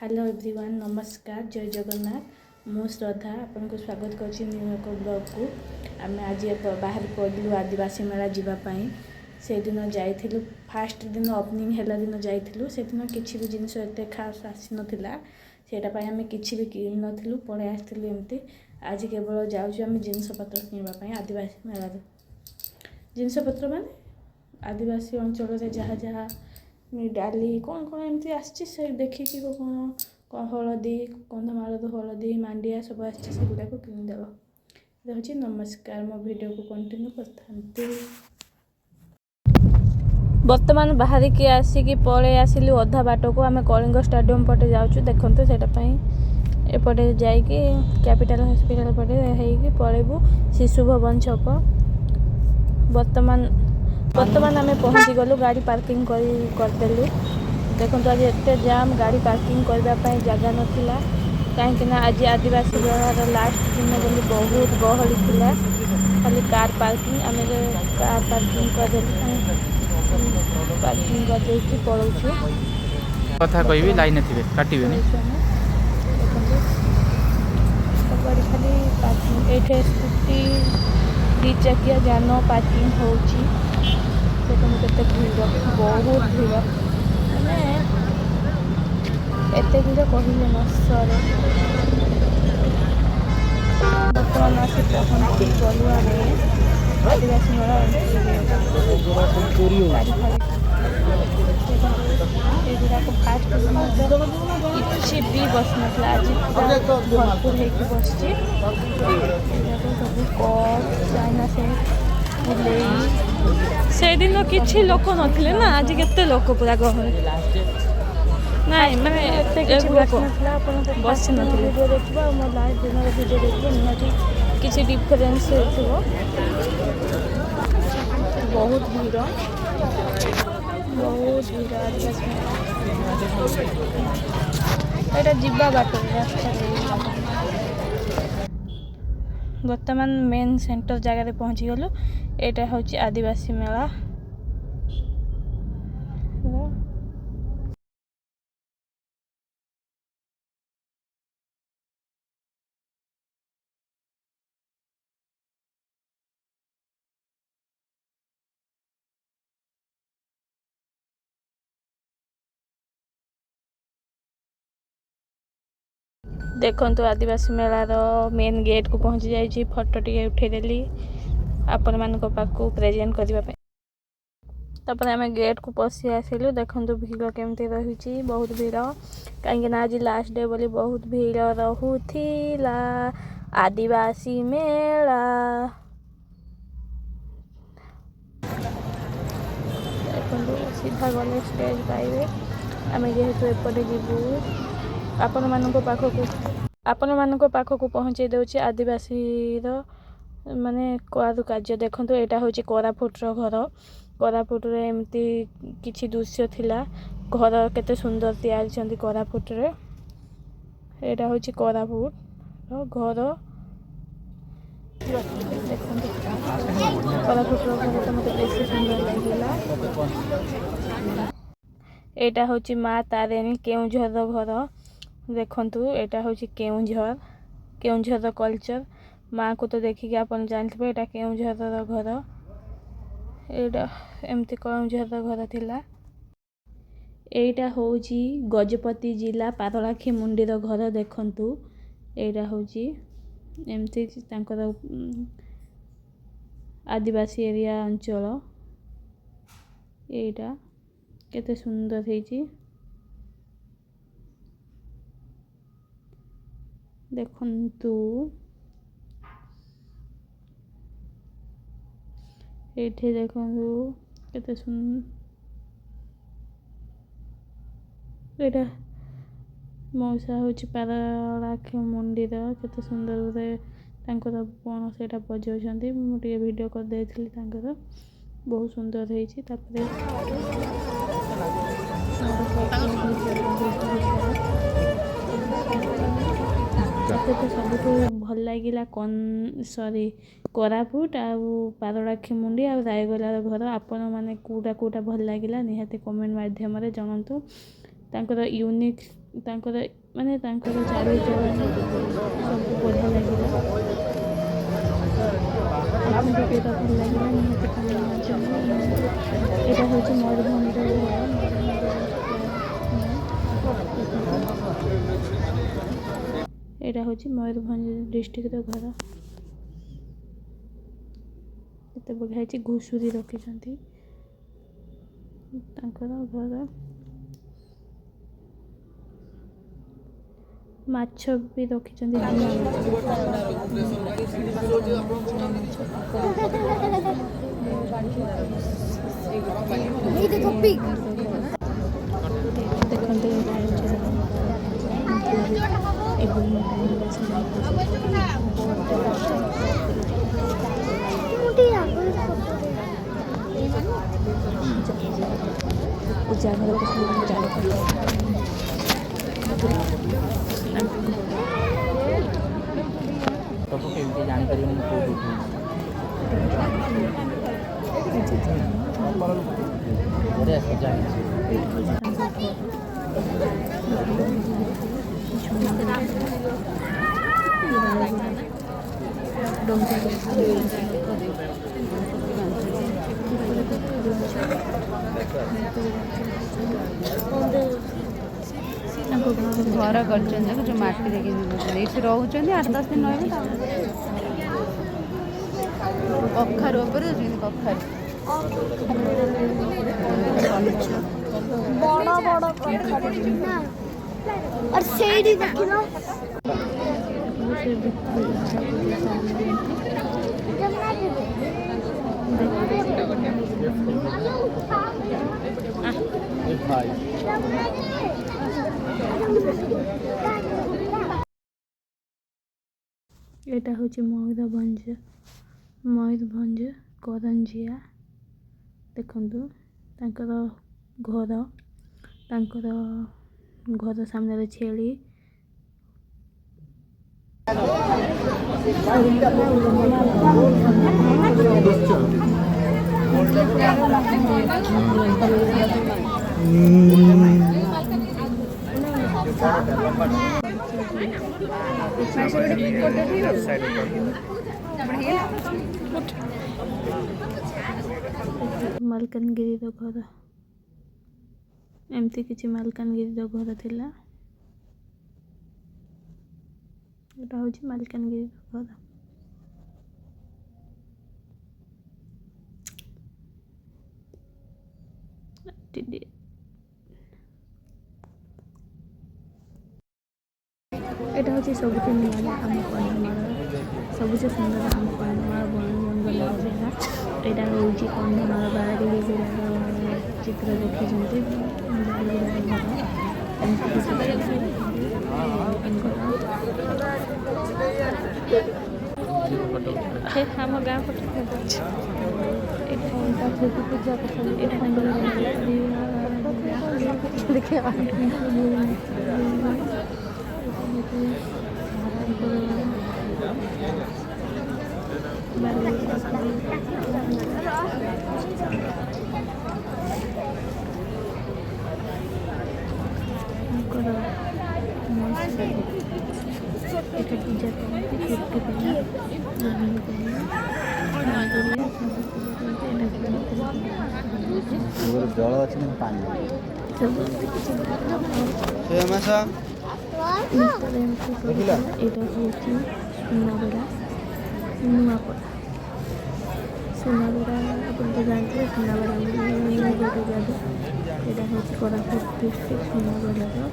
Hello everyone नमस्कार जय जगन्नाथ मु श्रद्धा आपको स्वागत कर न्यू एक ब्लॉग को आम आज बाहर पड़ू आदिवासी मेला जावाई से दिन जाइलु फास्ट दिन ओपनिंग है दिन जाइलु से दिन किसी भी जिनस एत खास आसी नाला सेटापी आम कि भी कि नु पलि आसलु एमती आज केवल जाऊँ जिनपतर किणापी आदिवासी मेला जिनपतर माने आदिवासी अंचल जहाँ जहाँ डाली कौन कौन एमती आसी देखिकी कौन कौन हलदी कंधमाल हलदी मांडिया सब आसगुड़ा को किनीदेव ये नमस्कार मो वीडियो को कंटिन्यू करते बर्तमान बाहर की आसिकी पलि आसिलु अधा बाट को आम कलिंग स्टाडियम पटे जाऊँ देखते से एपटे जाइए कैपिटल हॉस्पिटल पटे पलैबू शिशु भवन छक बर्तमान आम पहुँची गलु गाड़ी पार्किंग करदेलु देखो आज एत जाम गाड़ी पार्किंग करने जगह नाला कहीं आज आदिवासी मेलार लास्ट दिन बोली बहुत गहली थी खाली कार पार्किंग आम कार पार्किंग करदेलु पार्किंग करदे पलाऊँ कथा कहबी लाइन थे काटबे सबड़ी खाली पार्किंग ये स्कूटी दी चकिया जान पार्किंग होची केते भीड़ बहुत भीड़ मैंने एत भीड़ कहले न सरे बर्तमान आसी पहुँची गलु आम आदिवासी मेला एगुड़ाक फास्ट किसी भी बस ना आज भरपूर होगी बस सब कप चाइना से दिन किसी लोक नथिले ना आज केते लोक पूरा गहली नाई माने बस नथिले वीडियो देखिबा मो लाइव दिन वीडियो देखिबा निहाती किसी डिफरेंस होथिबो बहुत भीड़ एटा जिबा बाट रास्ता बर्तमान मेन सेंटर जगह पहुँची गलु एटा हूँ आदिवासी मेला देखो आदिवासी मेलार मेन गेट को पहुँची जाइए फोटो टे उठेदेली आपण मान पाखु प्रेजेंट करने तापर आम गेट को पशि आसिलु देखो भीड़ केमती रही बहुत भीड़ कहीं आज लास्ट डे बोली बहुत भीड़ रहूला आदिवासी मेला देखो सीधा गले स्टेज पाइबे आम जेहेतु एपटे जीवु आपण मानक पाखक पहुँचे दे आदिवासी माने कारुकार्य देखो यहाँ हूँ कोरापुटर घर कोरापुट रे एमती किछि दृश्य थिला घर केते सुंदर तैयारी कोरापुट रे यहाँ हूँ कोरापुट घर कोरापुट घर तो मतलब बेसी सुंदर लगिला यहाँ हूँ माँ तारिणी केउझर घर देखंतु एटा हूँ केउझर कल्चर माँ को तो देखिए आप जानते यहाँ केउझर घर एटा एमती केउझर घर थिला एटा हूँ गजपति जिला पारलाखी मुंडीर घर देखंतु एटा हूँ एमती तांकर आदिवासी एरिया अंचल एटा केते सुंदर है देखंतु एठे देखंतु केते एटा मौसा हूँ पारलाखी मुंडीर केते सुंदर गोटे तांकर कौन से बजाउछंती मुझे वीडियो कर देथिली तांकर बहुत सुंदर होइछि तापरे तो सब भल लगिला सॉरी कोरापुट आउ पारलाखी मुंडी आ रायगड़ार घर आपण मैंने कौटा भल लगिला निहाती कमेंट माध्यम जनातु ତାଙ୍କର ୟୁନିକ୍ ତାଙ୍କର ମାନେ ତାଙ୍କର ଚାଲିଚଳନ ସବୁ ବଢ଼ିଆ ଲାଗିଲା। ଆପଣଙ୍କୁ କେଉଁଟା ଭଲ ଲାଗିଲା ନିହାତି କମେଣ୍ଟ ମାଧ୍ୟମରେ। ଏଇଟା ହେଉଛି ମୟୂରଭଞ୍ଜର ଘର। ଏଇଟା ହେଉଛି ମୟୂରଭଞ୍ଜ ଡିଷ୍ଟ୍ରିକ୍ଟର ଘର। କେତେ ବଢ଼ିଆ ହେଇଛି। ଘୁଷୁରୀ ରଖିଛନ୍ତି ତାଙ୍କର ଘର। ମାଛ ବି ରଖିଛନ୍ତି। ଦେଖନ୍ତୁ ସବୁ କେମିତି ଜାଣିପାରିବେନି ମୁଁ କେଉଁଠି ବଢ଼ିଆ ସଜା ହେଇଛି। ଘର କରିଛନ୍ତି ଯେଉଁ ମାଟିରେ କେମିତି ଏଇଠି ରହୁଛନ୍ତି 8-10 ଦିନ ରହିବେ। କଖାରୁ ଉପରେ ଦେଉଛନ୍ତି କଖାରୁ ବଡ଼ ବଡ଼ और ସେଇଠି ଦେଖିଲ ଏଇଟା ହେଉଛି ମୟୂରଭଞ୍ଜ କରଞ୍ଜିଆ। ଦେଖନ୍ତୁ ତାଙ୍କର ଘର ସାମ୍ନାରେ ଛେଳି। ମାଲକାନଗିରିର ଘର ଏମିତି କିଛି ମାଲକାନଗିରିର ଘର ଥିଲା। ଏଇଟା ହେଉଛି ମାଲକାନଗିରିର ଘର। এটা হচ্ছে ସବୁଠୁ ନୂଆ ଆମ କନ୍ଧମାଳ ସବୁଠୁ ସୁନ୍ଦର ଆମ କନ୍ଧମାଳ ବଣ ଜଙ୍ଗଲର ଜାଗା। ଏଇଟା ହେଉଛି କନ୍ଧମାଳ ବାରିଗୁଡ଼ାର ଚିତ୍ର ଦେଖିଛନ୍ତି। ଆମ ଗାଁ ଫଟୋ এটা পূজা করতে ଜଳ ଅଛି ନା ପାଣି এটা হচ্ছে ସୁନାବେଡ଼ା ନୂଆପଡ଼ା। ସୁନାବେଡ଼ା ଆପଣ ତ ଜାଣିଥିବେ ସୁନାବେଡ଼ା ଗୋଟେ ଜାଗା। ଏଇଟା ହେଉଛି କୋରାପୁଟ ଡିଷ୍ଟ୍ରିକ୍ଟ ସୁନାବେଡ଼ାର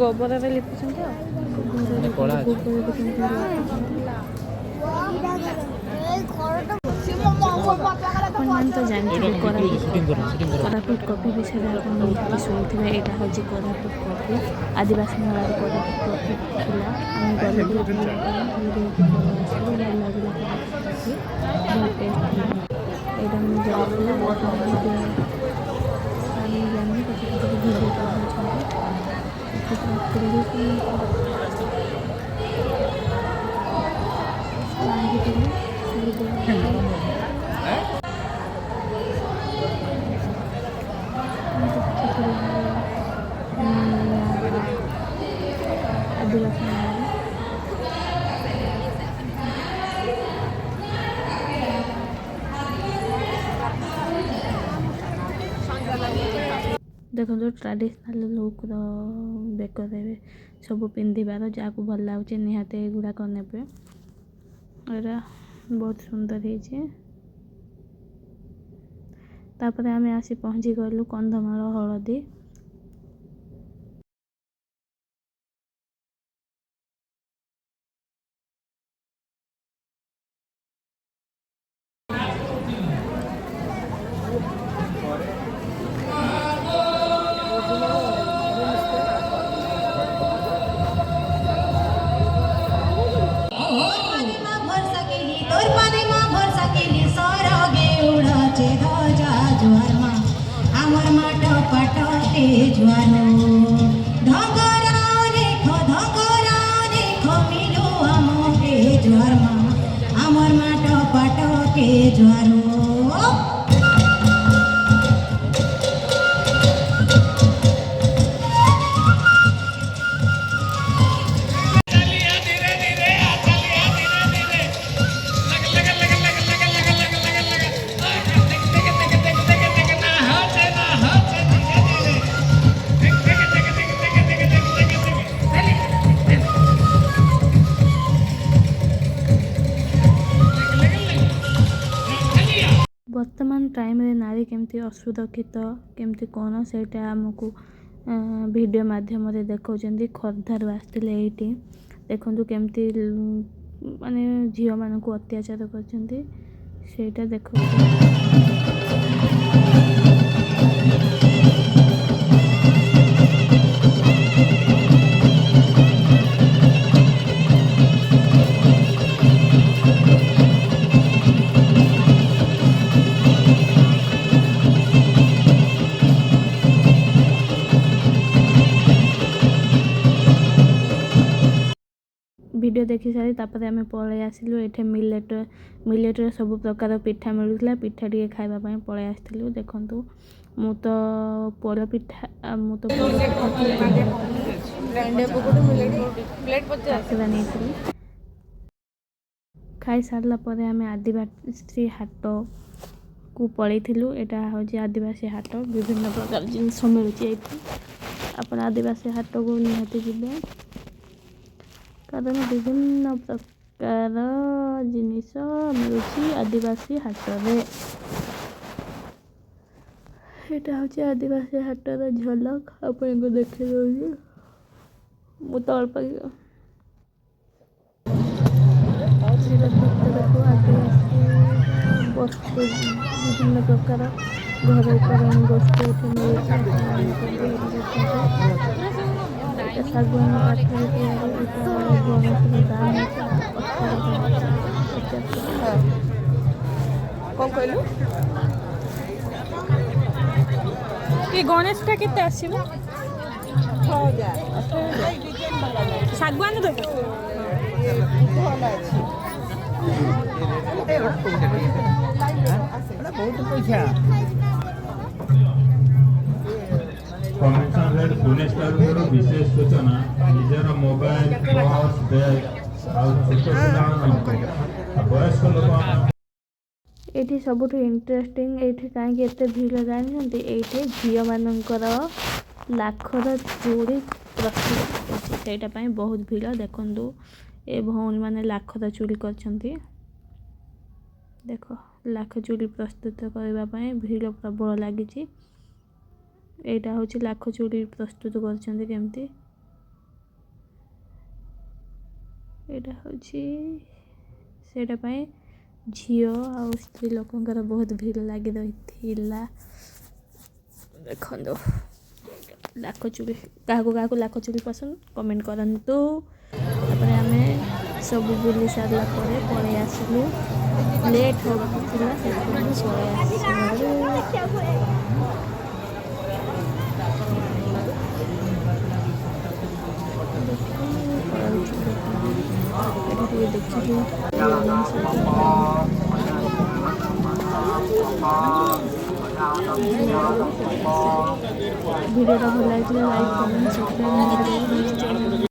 ଗୋବରରେ ଲିପୁଛନ୍ତି ଆଉ ଆପଣମାନେ ତ ଜାଣିଥିବେ କୋରାପୁଟ କଫି ବିଷୟରେ ଆପଣ ନିହାତି ଶୁଣିଥିବେ। ଏଇଟା ହେଉଛି କୋରାପୁଟ କଫି। ଆଦିବାସୀ ମେଳାରେ କୋରାପୁଟ କଫି ଥିଲା। ଆମେ ଗଲେ ଆସିଲୁ ଭଲ ଲାଗିଲା କୋରାପୁଟ କଫି ବହୁତ ଟେଷ୍ଟ ଥିଲା। ଏଇଟା ମୁଁ ଯାଇଥିଲି ଆମେ ଜାଣି ଭିଡ଼ିଓ କରୁଛନ୍ତି। ଦେଖନ୍ତୁ ଟ୍ରାଡ଼ିସନାଲ୍ ଲୁକ୍ର ବେକରେ ସବୁ ପିନ୍ଧିବାର ଯାହାକୁ ଭଲ ଲାଗୁଛି ନିହାତି ଏଗୁଡ଼ାକ ନେବେ। ଏଇଟା ବହୁତ ସୁନ୍ଦର ହେଇଛି। ତାପରେ ଆମେ ଆସି ପହଞ୍ଚି ଗଲୁ କନ୍ଧମାଳ ହଳଦୀ। ବର୍ତ୍ତମାନ ଟାଇମ୍ରେ ନାରୀ କେମିତି ଅସୁରକ୍ଷିତ କେମିତି କ'ଣ ସେଇଟା ଆମକୁ ଭିଡ଼ିଓ ମାଧ୍ୟମରେ ଦେଖାଉଛନ୍ତି। ଖୋର୍ଦ୍ଧାରୁ ଆସିଥିଲେ ଏଇଠି ଦେଖନ୍ତୁ କେମିତି ମାନେ ଝିଅମାନଙ୍କୁ ଅତ୍ୟାଚାର କରିଛନ୍ତି ସେଇଟା ଦେଖାଉଛନ୍ତି। ଭିଡ଼ିଓ ଦେଖି ସାରି ତାପରେ ଆମେ ପଳେଇ ଆସିଲୁ। ଏଠି ମିଲେଟ୍ର ସବୁ ପ୍ରକାର ପିଠା ମିଳୁଥିଲା। ପିଠା ଟିକେ ଖାଇବା ପାଇଁ ପଳେଇ ଆସିଥିଲୁ। ଦେଖନ୍ତୁ ମୁଁ ତ ପୋଡ଼ପିଠା ନେଇଥିଲି। ଖାଇସାରିଲା ପରେ ଆମେ ଆଦିବାସୀ ହାଟକୁ ପଳେଇଥିଲୁ। ଏଇଟା ହେଉଛି ଆଦିବାସୀ ହାଟ। ବିଭିନ୍ନ ପ୍ରକାର ଜିନିଷ ମିଳୁଛି ଏଇଠି। ଆପଣ ଆଦିବାସୀ ହାଟକୁ ନିହାତି ଯିବେ କାରଣ ବିଭିନ୍ନ ପ୍ରକାର ଜିନିଷ ମିଳୁଛି ଆଦିବାସୀ ହାଟରେ। ଏଇଟା ହେଉଛି ଆଦିବାସୀ ହାଟର ଝଲକ ଆପଣଙ୍କୁ ଦେଖି ଦେଉଛି। ମୁଁ ତ ଅଳ୍ପ ଭିତରକୁ ଆଦିବାସୀ ବସ୍ତୁ ବିଭିନ୍ନ ପ୍ରକାର ଘରୋଇ ଉପକରଣ ବସ୍ତୁ ଏଠି ମିଳୁଛି। ଶାଗୁଆନ କାଠରେ ତିଆରି ଏଇଟା ଗଣେଶର ଦାମ କ'ଣ କହିଲୁ ଏ ଗଣେଶଟା କେତେ ଆସିବ? 6,000। ଶାଗୁଆନ ଭଲ ଅଛି। ବହୁତ ପଇସା। କମିଶନ ରେଟ୍ ପୁନେସ୍ଠାରୁ ବିଶେଷ ସୂଚନା ନିଜର ମୋବାଇଲ ପର୍ସ ବ୍ୟାଗ୍ ଆଉ ଛୋଟ ପିଲାମାନଙ୍କ ବୟସ୍କ ଲୋକମାନଙ୍କ ଏଇଠି ସବୁଠୁ ଇଣ୍ଟରେଷ୍ଟିଂ ଏଇଠି କାହିଁକି ଏତେ ଭିଡ଼ ଜାଣିଛନ୍ତି? ଏଇଠି ଝିଅମାନଙ୍କର ଲାଖର ଚୁଡ଼ି ପ୍ରସ୍ତୁତ ହେଉଛି ସେଇଟା ପାଇଁ ବହୁତ ଭିଡ଼। ଦେଖନ୍ତୁ ଏ ଭଉଣୀମାନେ ଲାଖର ଚୁଡ଼ି କରିଛନ୍ତି। ଦେଖ ଲାଖ ଚୁଡ଼ି ପ୍ରସ୍ତୁତ କରିବା ପାଇଁ ଭିଡ଼ ପ୍ରବଳ ଲାଗିଛି। ଏଇଟା ହେଉଛି ଲାଖ ଚୁଡ଼ି ପ୍ରସ୍ତୁତ କରିଛନ୍ତି କେମିତି। ଏଇଟା ହେଉଛି ସେଇଟା ପାଇଁ ଝିଅ ଆଉ ସ୍ତ୍ରୀ ଲୋକଙ୍କର ବହୁତ ଭିଡ଼ ଲାଗି ରହିଥିଲା। ଦେଖନ୍ତୁ ଲାଖ ଚୁଡ଼ି କାହାକୁ ଲାଖ ଚୁଡ଼ି ପସନ୍ଦ କମେଣ୍ଟ କରନ୍ତୁ। ତାପରେ ଆମେ ସବୁ ବୁଲି ସାରିଲା ପରେ ପଳେଇ ଆସିଲୁ। ଲେଟ୍ ହେଉଥିଲା ସେଥିପାଇଁ ପଳେଇ ଆସିଲୁ। ଦେଖିଲୁ ଭିଡ଼ିଓଟା ଭଲ ଲାଗିଥିଲା ଲାଇକ୍ କମେଣ୍ଟ ସବସ୍କ୍ରାଇବ୍